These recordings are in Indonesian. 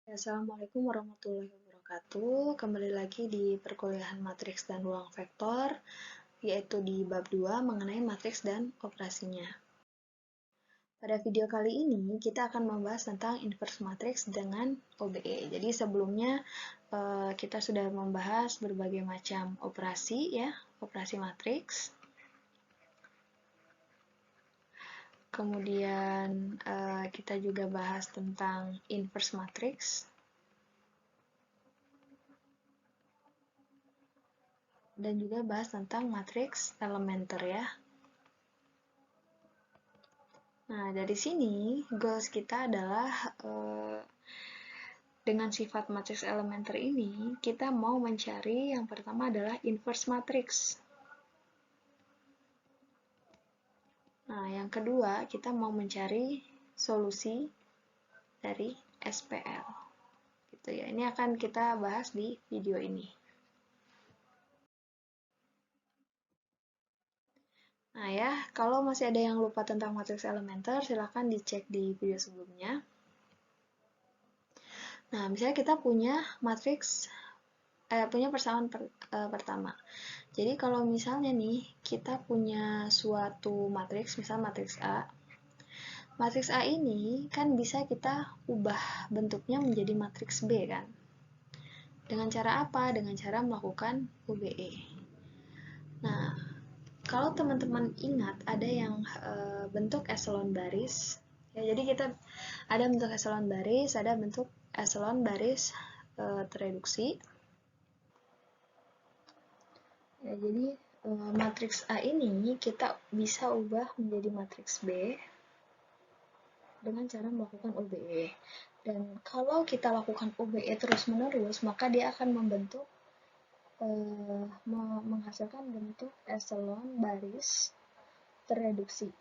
Assalamualaikum warahmatullahi wabarakatuh. Kembali lagi di perkuliahan matriks dan ruang vektor, yaitu di bab 2 mengenai matriks dan operasinya. Pada video kali ini, kita akan membahas tentang inverse matriks dengan OBE. Jadi sebelumnya kita sudah membahas berbagai macam operasi, ya, operasi matriks. Kemudian kita juga bahas tentang inverse matriks. Dan juga bahas tentang matriks elementer, ya. Nah, dari sini goals kita adalah dengan sifat matriks elementer ini, kita mau mencari yang pertama adalah inverse matrix. Nah, yang kedua, kita mau mencari solusi dari SPL. Gitu ya. Ini akan kita bahas di video ini. Nah ya, kalau masih ada yang lupa tentang matriks elementer, silahkan dicek di video sebelumnya. Nah, misalnya kita punya matriks, punya persamaan pertama. Jadi kalau misalnya nih, kita punya suatu matriks, misal matriks A. Matriks A ini kan bisa kita ubah bentuknya menjadi matriks B kan. Dengan cara apa? Dengan cara melakukan UBE. Nah, kalau teman-teman ingat ada yang bentuk eselon baris, ya, jadi kita ada bentuk eselon baris, ada bentuk eselon baris tereduksi. Ya, jadi matriks A ini kita bisa ubah menjadi matriks B dengan cara melakukan OBE. Dan kalau kita lakukan OBE terus-menerus, maka dia akan membentuk menghasilkan bentuk eselon baris tereduksi.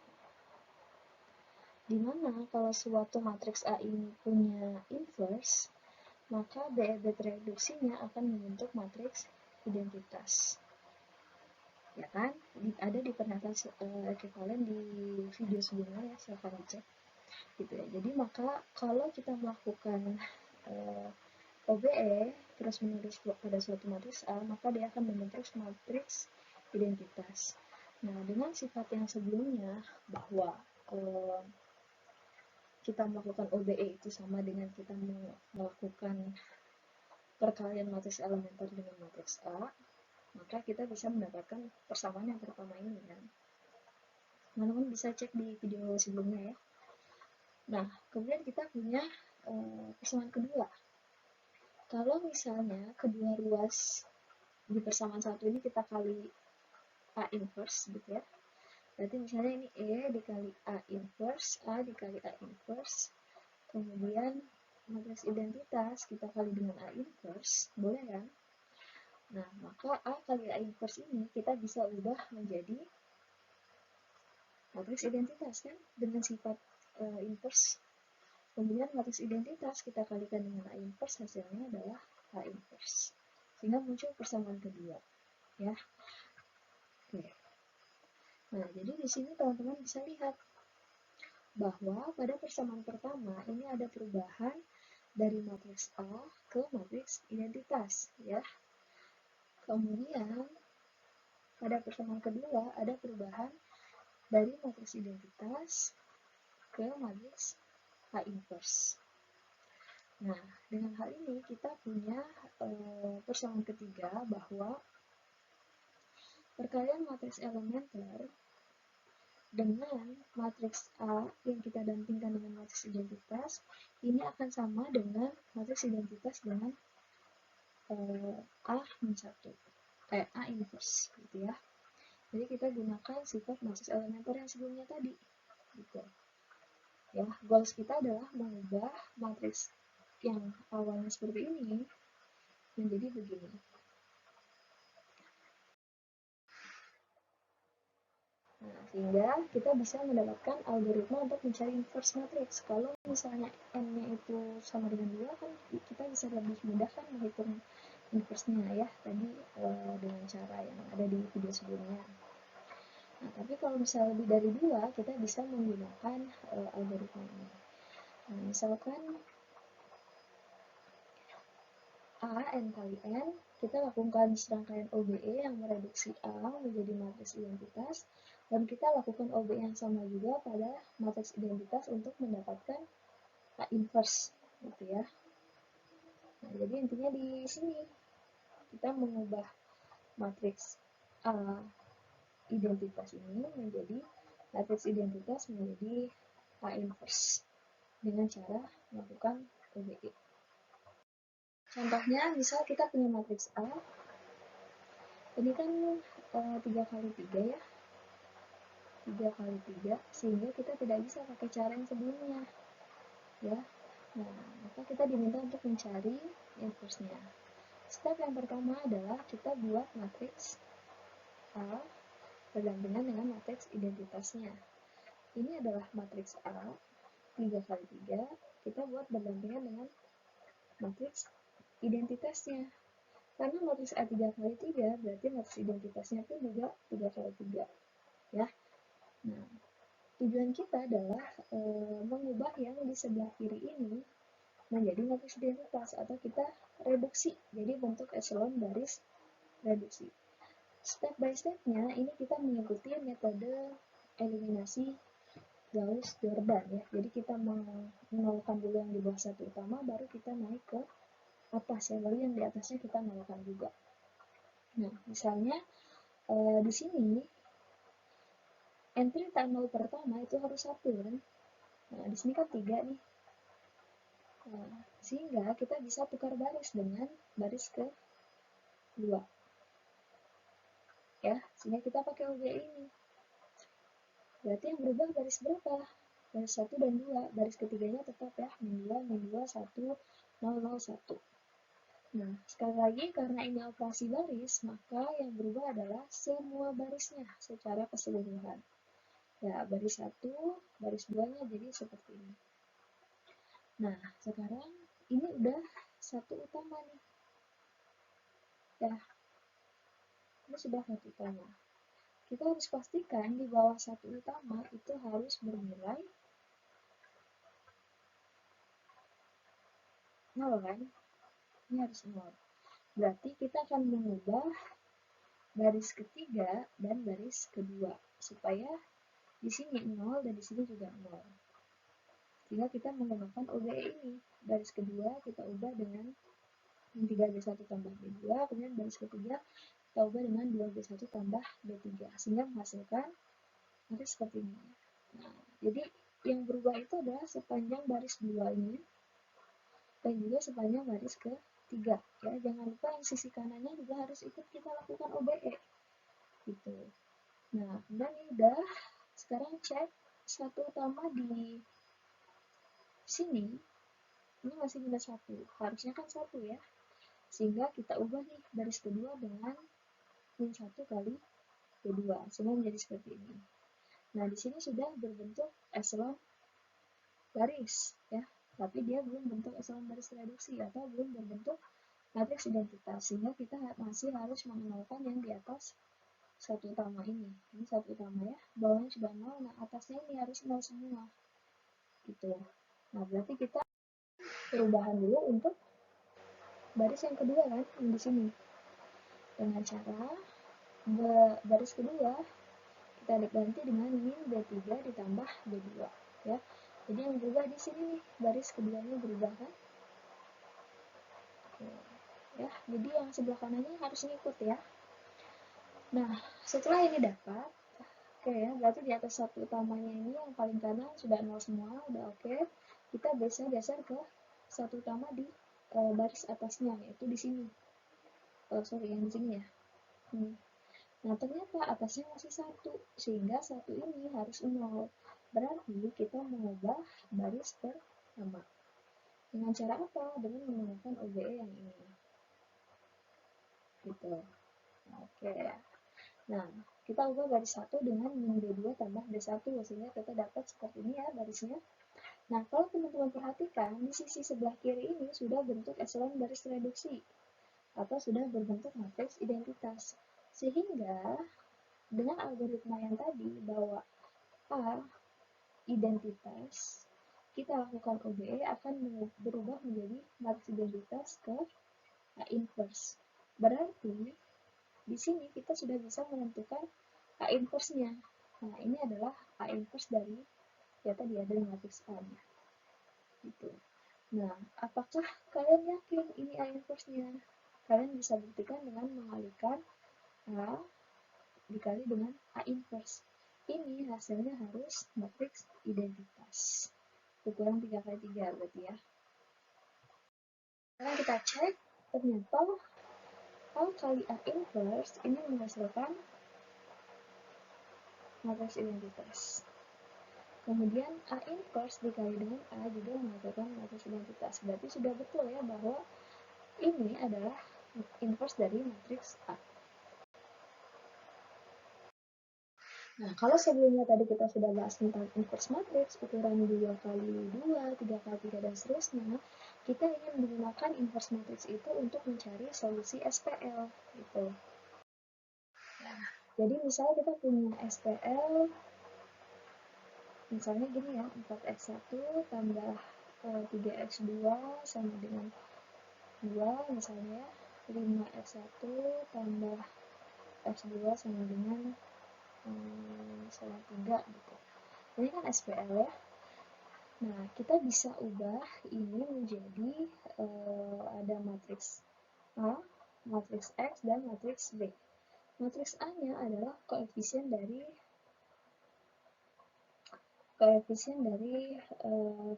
Dimana kalau suatu matriks A ini punya inverse, maka BEB tereduksinya akan membentuk matriks identitas. Ya kan? Ada di pernyataan ekivalen di video sebelumnya, ya, silahkan dicek. Gitu ya. Jadi maka kalau kita melakukan OBE terus-menerus pada suatu matriks A, maka dia akan membentuk matriks identitas. Nah, dengan sifat yang sebelumnya bahwa kita melakukan OBE itu sama dengan kita melakukan perkalian matriks elementer dengan matriks A, maka kita bisa mendapatkan persamaan yang pertama ini kan. Teman-teman bisa cek di video sebelumnya ya. Nah, kemudian kita punya persamaan kedua. Kalau misalnya kedua ruas di persamaan satu ini kita kali A inverse gitu ya. Berarti misalnya ini E dikali A inverse, A dikali A inverse, kemudian matriks identitas kita kali dengan A inverse, boleh kan? Nah, maka A kali A inverse ini kita bisa ubah menjadi matriks identitas kan, dengan sifat inverse. Kemudian matriks identitas kita kalikan dengan A inverse, hasilnya adalah A inverse. Sehingga muncul persamaan kedua, ya. Oke. Nah, jadi di sini teman-teman bisa lihat bahwa pada persamaan pertama ini ada perubahan dari matriks A ke matriks identitas, ya. Kemudian pada persamaan kedua ada perubahan dari matriks identitas ke matriks A inverse. Nah, dengan hal ini kita punya persamaan ketiga bahwa perkalian matriks elementer dengan matriks A yang kita dampingkan dengan matriks identitas ini akan sama dengan matriks identitas dengan A inverse gitu ya. Jadi kita gunakan sifat matriks elementer yang sebelumnya tadi gitu. Ya, goals kita adalah mengubah matriks yang awalnya seperti ini menjadi begini. Nah, sehingga kita bisa mendapatkan algoritma untuk mencari inverse matrix. Kalau misalnya n-nya itu sama dengan 2, kan kita bisa lebih mudah kan menghitung inverse-nya ya, tadi dengan cara yang ada di video sebelumnya. Nah, tapi kalau misalnya lebih dari 2, kita bisa menggunakan algoritma ini. Nah, misalkan A, N kali N, kita lakukan serangkaian OBE yang mereduksi A menjadi matriks identitas, dan kita lakukan OBE yang sama juga pada matriks identitas untuk mendapatkan A inverse, gitu ya. Nah, jadi intinya di sini kita mengubah matriks A identitas ini menjadi matriks identitas menjadi A inverse dengan cara melakukan OBE. Contohnya, misal kita punya matriks A, ini kan 3 kali 3 ya, 3 kali 3, sehingga kita tidak bisa pakai cara yang sebelumnya, ya. Nah, maka kita diminta untuk mencari inverse-nya. Step yang pertama adalah kita buat matriks A berdampingan dengan matriks identitasnya. Ini adalah matriks A, 3 kali 3, kita buat berdampingan dengan matriks identitasnya. Karena matriks A 3 kali 3, berarti matriks identitasnya pun juga 3 kali 3. Ya. Nah, tujuan kita adalah mengubah yang di sebelah kiri ini menjadi matriks identitas, atau kita reduksi, jadi bentuk echelon baris reduksi. Step by stepnya ini kita mengikuti metode eliminasi Gauss-Jordan ya. Jadi kita menolkan dulu yang di bawah satu utama, baru kita naik ke atas ya, baru yang di atasnya kita nolkan juga. Nah, misalnya di sini entry tak nol pertama itu harus 1 kan. Nah, di sini kan 3 nih. Nah, sehingga kita bisa tukar baris dengan baris ke 2. Ya, sehingga kita pakai OBE ini. Berarti yang berubah baris berapa? Baris 1 dan 2. Baris ketiganya tetap ya, min 2, min 2, 1, 0, 0, 1. Nah, sekali lagi karena ini operasi baris, maka yang berubah adalah semua barisnya secara keseluruhan. Ya, baris 1, baris 2-nya jadi seperti ini. Nah, sekarang ini udah satu utama nih. Ya, ini sudah satu utama. Kita harus pastikan di bawah satu utama itu harus bernilai 0 kan? Ini harus 0. Berarti kita akan mengubah baris ketiga dan baris kedua supaya di sini 0 dan di sini juga 0. Sehingga kita menggunakan OBE ini. Baris kedua kita ubah dengan 3B1 tambah B2, kemudian baris ketiga kita ubah dengan 2B1 tambah B3, sehingga menghasilkan baris seperti ini. Nah, jadi yang berubah itu adalah sepanjang baris 2 ini dan juga sepanjang baris ketiga. Ya, jangan lupa yang sisi kanannya juga harus ikut kita lakukan OBE. Gitu. Nah, kemudian ini udah. Sekarang cek satu utama di sini, ini masih minus 1. Harusnya kan 1 ya. Sehingga kita ubah nih baris kedua dengan min 1 kali B2, sehingga menjadi seperti ini. Nah, di sini sudah berbentuk echelon baris ya, tapi dia belum bentuk echelon baris reduksi atau belum berbentuk matriks identitas, sehingga kita masih harus mengenalkan yang di atas satu utama ini. Ini satu utama ya, bawahnya sudah 0, nah atasnya ini harus 0 semua. Gitu. Nah, berarti kita perubahan dulu untuk baris yang kedua kan, yang di sini. Dengan cara baris kedua kita ganti dengan min B3 ditambah B2 ya. Jadi yang berubah di sini nih, baris keduanya berubah kan? Ya, jadi yang sebelah kanannya harus ngikut ya. Nah, setelah ini dapat, oke ya, berarti di atas satu utamanya ini yang paling kanan sudah 0 semua, udah oke. Kita bisa geser ke satu utama di baris atasnya, yaitu di sini. Sorry, yang di sini ya. Nah, ternyata atasnya masih 1, sehingga 1 ini harus 0. Berarti kita mengubah baris pertama. Dengan cara apa? Dengan menggunakan OBE yang ini. Gitu. Oke. Nah, kita ubah baris 1 dengan min B2 tambah B1, sehingga kita dapat seperti ini ya barisnya. Nah, kalau teman-teman perhatikan, di sisi sebelah kiri ini sudah bentuk echelon baris reduksi, atau sudah berbentuk matriks identitas. Sehingga, dengan algoritma yang tadi, bahwa A identitas, kita lakukan OBE akan berubah menjadi matriks identitas ke A inverse. Berarti di sini kita sudah bisa menentukan A inverse-nya. Nah, ini adalah A inverse dari ya tadi dari matriks A-nya. Gitu. Nah, apakah kalian yakin ini A inverse-nya? Kalian bisa buktikan dengan mengalihkan A dikali dengan A inverse. Ini hasilnya harus matriks identitas. Ukuran 3x3 berarti ya. Sekarang kita cek, ternyata A kali A inverse ini menghasilkan matriks identitas. Kemudian A inverse dikali dengan A juga menghasilkan matriks identitas. Berarti sudah betul ya bahwa ini adalah inverse dari matriks A. Nah, kalau sebelumnya tadi kita sudah bahas tentang inverse matrix, ukuran 2 kali 2, 3 kali 3, dan seterusnya, kita ingin menggunakan inverse matrix itu untuk mencari solusi SPL. Gitu. Nah, jadi misalnya kita punya SPL, misalnya gini ya, 4x1 tambah 3x2 sama dengan 2, misalnya 5x1 tambah x2 sama dengan misalnya 3 gitu. Ini kan SPL ya. Nah, kita bisa ubah ini menjadi ada matriks A, matriks X, dan matriks B. Matriks A-nya adalah koefisien dari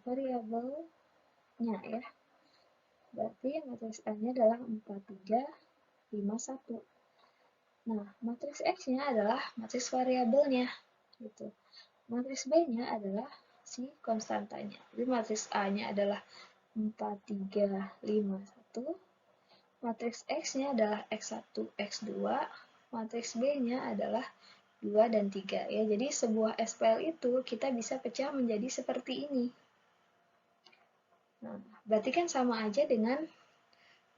variabelnya ya. Berarti matriks A-nya adalah 4, 3, 5, 1. Nah, matriks X-nya adalah matriks variabelnya gitu. Matriks B-nya adalah si konstantanya. Jadi matriks A-nya adalah 4, 3, 5, 1. Matriks X-nya adalah X1, X2. Matriks B-nya adalah 2 dan 3 ya. Jadi sebuah SPL itu kita bisa pecah menjadi seperti ini. Nah, berarti kan sama aja dengan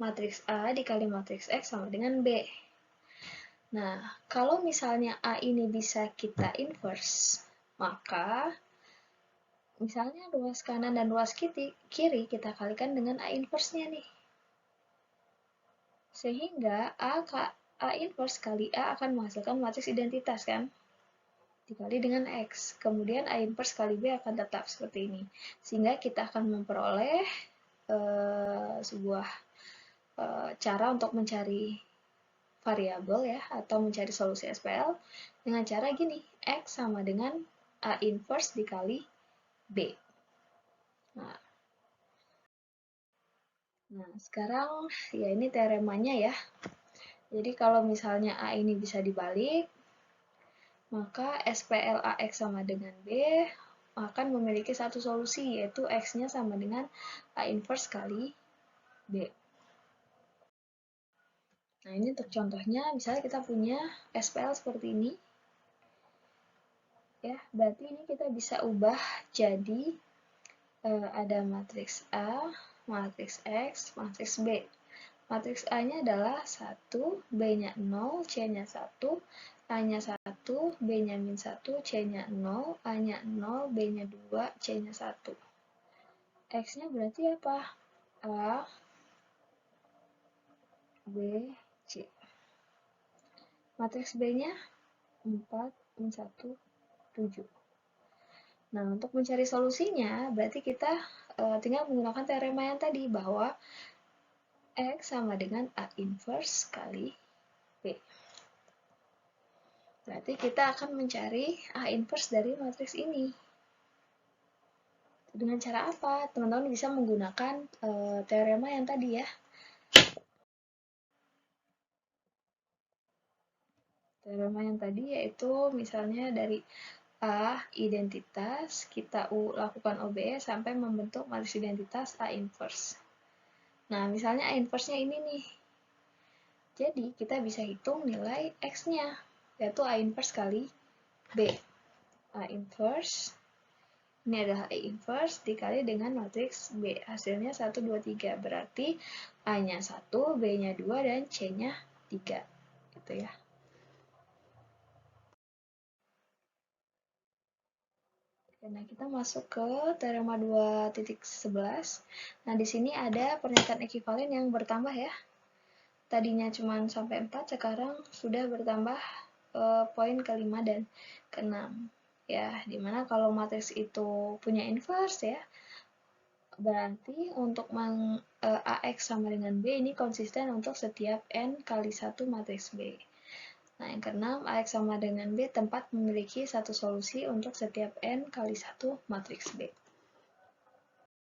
matriks A dikali matriks X sama dengan B. Nah, kalau misalnya A ini bisa kita inverse, maka misalnya ruas kanan dan ruas kiri kita kalikan dengan A inverse-nya nih. Sehingga A inverse kali A akan menghasilkan matriks identitas kan? Dikali dengan X. Kemudian A inverse kali B akan tetap seperti ini. Sehingga kita akan memperoleh sebuah cara untuk mencari variabel ya, atau mencari solusi SPL dengan cara gini, X sama dengan A inverse dikali B. Nah, sekarang ya ini teoremanya ya. Jadi kalau misalnya A ini bisa dibalik, maka SPL AX sama dengan B akan memiliki satu solusi, yaitu X-nya sama dengan A inverse kali B. Nah, ini untuk contohnya, misalnya kita punya SPL seperti ini. Ya, berarti ini kita bisa ubah jadi ada matriks A, matriks X, matriks B. Matriks A-nya adalah 1, B-nya 0, C-nya 1, A-nya 1, B-nya min 1, C-nya 0, A-nya 0, B-nya 2, C-nya 1. X-nya berarti apa? A, B, C. Matriks B-nya 4, min 1, 7. Nah, untuk mencari solusinya, berarti kita tinggal menggunakan teorema yang tadi, bahwa X sama dengan A inverse kali B. Berarti kita akan mencari A inverse dari matriks ini. Dengan cara apa? Teman-teman bisa menggunakan teorema yang tadi ya. Teorema yang tadi yaitu misalnya dari A identitas, kita lakukan OBE sampai membentuk matriks identitas A inverse. Nah, misalnya A inverse-nya ini nih. Jadi, kita bisa hitung nilai X-nya, yaitu A inverse kali B. A inverse, ini adalah A inverse dikali dengan matriks B. Hasilnya 1, 2, 3. Berarti A-nya 1, B-nya 2, dan C-nya 3. Gitu ya. Nah, kita masuk ke teorema 2.11. Nah, di sini ada pernyataan ekivalen yang bertambah ya. tadinya cuma sampai 4, sekarang sudah bertambah poin ke-5 dan ke-6. Ya, dimana kalau matriks itu punya inverse ya, berarti untuk AX sama dengan B ini konsisten untuk setiap N kali 1 matriks B. Nah, yang keenam, AX sama dengan B tempat memiliki satu solusi untuk setiap N kali 1 matriks B.